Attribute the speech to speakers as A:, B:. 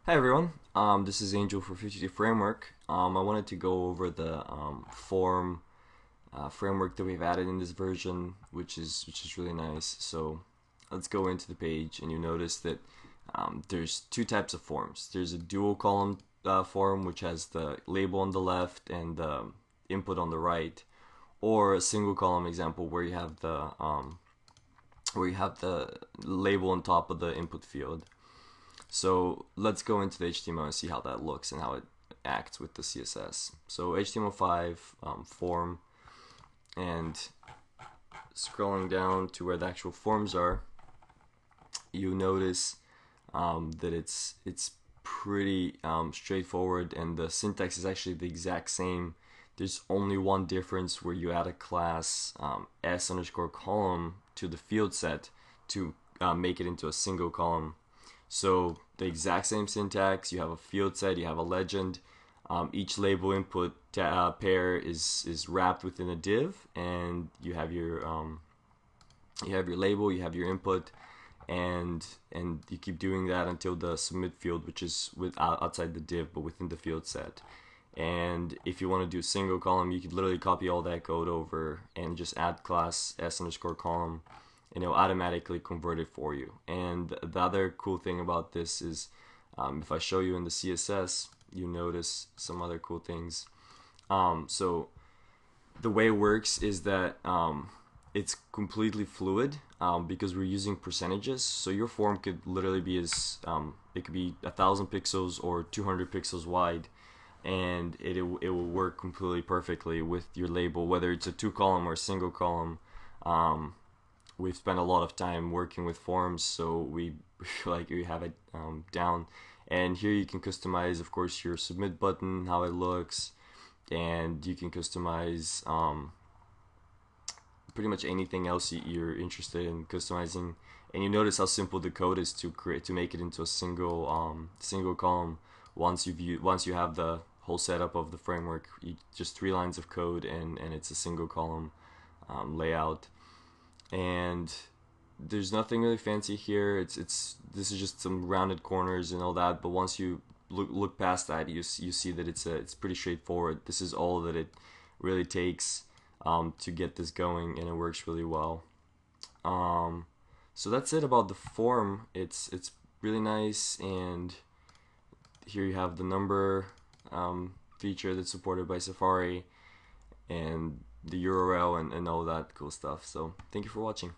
A: Hi everyone, this is Angel for 52 Framework. I wanted to go over the form framework that we've added in this version, which is really nice. So let's go into the page, and you notice that there's two types of forms. There's a dual column form, which has the label on the left and the input on the right, or a single column example where you have the label on top of the input field. So let's go into the HTML and see how that looks and how it acts with the CSS. So HTML5 form, and scrolling down to where the actual forms are, you notice that it's pretty straightforward, and the syntax is actually the exact same. There's only one difference where you add a class s underscore column to the field set to make it into a single column. So the exact same syntax. You have a field set, you have a legend. Each label input pair is wrapped within a div, and you have your label, you have your input, and you keep doing that until the submit field, which is outside the div but within the field set. And if you want to do a single column, you could literally copy all that code over and just add class s underscore column, and it'll automatically convert it for you. And the other cool thing about this is, if I show you in the CSS, you notice some other cool things. So the way it works is that it's completely fluid, because we're using percentages. So your form could literally be it could be 1,000 pixels or 200 pixels wide, and it will work completely perfectly with your label, whether it's a two column or a single column. We've spent a lot of time working with forms, so we feel like we have it down. And here you can customize, of course, your submit button, how it looks, and you can customize pretty much anything else you're interested in customizing. And you notice how simple the code is to make it into a single column. Once you have the whole setup of the framework, just 3 lines of code, and it's a single column layout. And there's nothing really fancy here. This is just some rounded corners and all that. But once you look past that, you see that it's pretty straightforward. This is all that it really takes to get this going, and it works really well. Um, so that's it about the form. It's really nice, and here you have the number feature that's supported by Safari, and the URL, and all that cool stuff. So thank you for watching.